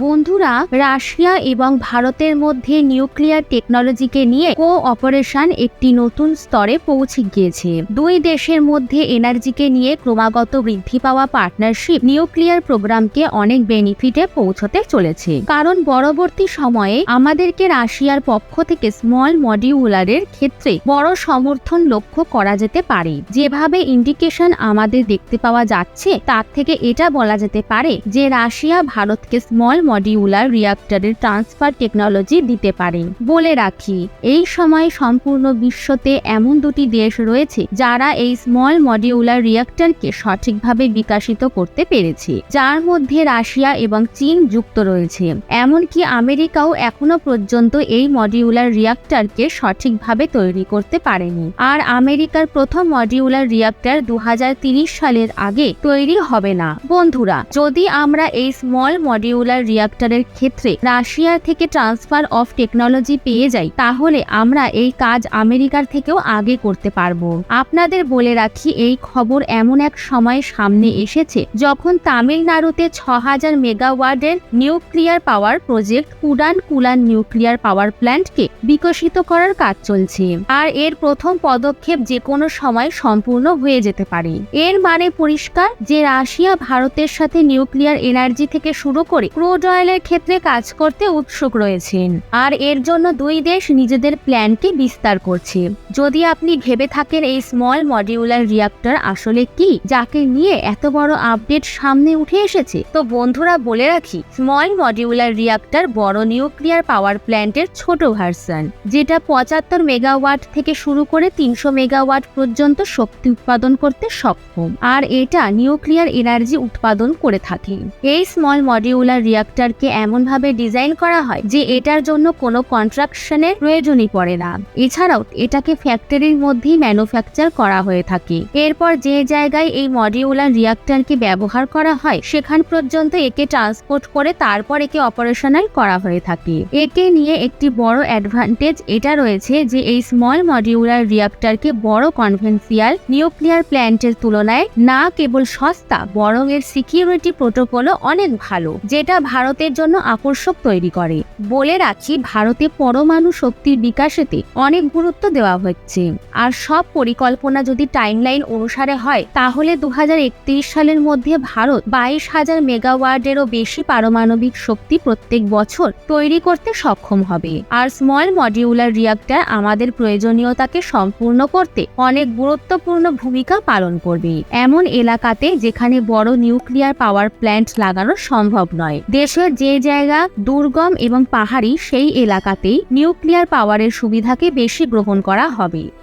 বন্ধুরা, রাশিয়া এবং ভারতের মধ্যে নিউক্লিয়ার টেকনোলজিকে নিয়ে কোঅপারেশন একটি নতুন স্তরে পৌঁছে গিয়েছে। দুই দেশের মধ্যে এনার্জিকে নিয়ে ক্রমাগত বৃদ্ধি পাওয়া পার্টনারশিপ নিউক্লিয়ার প্রোগ্রামকে অনেক বেনিফিটে পৌঁছতে চলেছে। কারণ পরবর্তী সময়ে আমাদেরকে রাশিয়ার পক্ষ থেকে স্মল মডিউলারের ক্ষেত্রে বড় সমর্থন লক্ষ্য করা যেতে পারে। যেভাবে ইন্ডিকেশন আমাদের দেখতে পাওয়া যাচ্ছে, তার থেকে এটা বলা যেতে পারে যে রাশিয়া ভারতকে স্মল মডিউলার রিঅ্যাক্টরের ট্রান্সফার টেকনোলজি দিতে পারে। বলে রাখি, এই সময় সম্পূর্ণ বিশ্বতে এমন দুটি দেশ রয়েছে যারা এই স্মল মডিউলার রিঅ্যাক্টরকে সঠিকভাবে বিকশিত করতে পেরেছে, যার মধ্যে রাশিয়া এবং চীন যুক্ত রয়েছে। এমনকি আমেরিকাও এখনো পর্যন্ত এই মডিউলার রিঅ্যাক্টরকে সঠিকভাবে তৈরি করতে পারেনি। আর আমেরিকার প্রথম মডিউলার রিঅ্যাক্টর 2030 সালের আগে তৈরি হবে না। বন্ধুরা, যদি আমরা এই স্মল মডিউলার রিঅ্যাক্টরের ক্ষেত্রে রাশিয়া থেকে ট্রান্সফার অফ টেকনোলজি পেয়ে যাই, তাহলে আমরা এই কাজ আমেরিকার থেকেও আগে করতে পারবো। আপনাদের বলে রাখি, এই খবর এমন এক সময় সামনে এসেছে যখন তামিলনাড়ুতে 6000 মেগাওয়াটের nuclear power project Kudankulam nuclear power প্ল্যান্টকে বিকশিত করার কাজ চলছে। আর এর প্রথম পদক্ষেপ যে কোনো সময় সম্পূর্ণ হয়ে যেতে পারে। এর মানে পরিষ্কার যে রাশিয়া ভারতের সাথে নিউক্লিয়ার এনার্জি থেকে শুরু করে ক্রুড অয়েলের ক্ষেত্রে কাজ করতে উৎসুক রয়েছেন। আর এর জন্য দুই দেশ নিজেদের প্ল্যানকে বিস্তার করছে। যদি আপনি ভেবে থাকেন এই স্মল মডিউলার রিঅ্যাক্টর আসলে কি, যাকে নিয়ে এত বড় আপডেট সামনে উঠে এসেছে, তো বন্ধুরা বলে রাখি, স্মল মডিউলার রিঅ্যাক্টর বড় নিউক্লিয়ার পাওয়ার প্ল্যান্টের ছোট ভার্সন, যেটা 75 মেগাওয়াট থেকে শুরু করে 300 মেগাওয়াট পর্যন্ত শক্তি উৎপাদন করতে সক্ষম। আর এটা নিউক্লিয়ার এনার্জি উৎপাদন করে থাকে। এই স্মল মডিউলার রিঅ্যাক্টরকে এমনভাবে ডিজাইন করা হয় যে এটার জন্য কোনো কনস্ট্রাকশনের প্রয়োজনই পড়ে না। এছাড়াও এটাকে ফ্যাক্টরির মধ্যেই ম্যানুফ্যাকচার করা হয়ে থাকে। এরপর যে জায়গায় এই মডিউলার রিঅ্যাক্টরকে ব্যবহার করা হয়, সেখান পর্যন্ত একে ট্রান্সপোর্ট করে তারপর একে অপারেশনাল করা হয়ে থাকে। একে নিয়ে একটি বড় অ্যাডভান্টেজ এটা রয়েছে যে এই স্মল মডিউলার রিঅ্যাক্টরকে বড় কনভেনশনাল নিউক্লিয়ার প্ল্যান্টের তুলনায় না কেবল সস্তা, বরং এর সিকিউরিটি প্রোটোকলও অনেক ভালো, যেটা ভারতের জন্য আকর্ষক তৈরি করে। বলে রাখি, ভারতে পরমাণু শক্তির বিকাশেতে অনেক গুরুত্ব দেওয়া হচ্ছে। আর সব পরিকল্পনা যদি টাইমলাইন অনুসারে হয়, তাহলে 2031 সালের মধ্যে ভারত 22,000 মেগাওয়াটেরও বেশি পারমাণবিক শক্তি প্রত্যেক বছর তৈরি করতে সক্ষম হবে। আর স্মল মডিউলার রিঅ্যাক্টর আমাদের প্রয়োজনীয়তাকে সম্পূর্ণ করতে অনেক গুরুত্বপূর্ণ ভূমিকা পালন করবে, এমন এলাকাতে যেখানে বড় নিউক্লিয়ার পাওয়ার প্ল্যান্ট লাগানো সম্ভব নয়। দেশের যে জায়গা দুর্গম এবং পাহাড়ি, সেই এলাকাতেই নিউক্লিয়ার পাওয়ারের সুবিধাকে বেশি গ্রহণ করা হবে।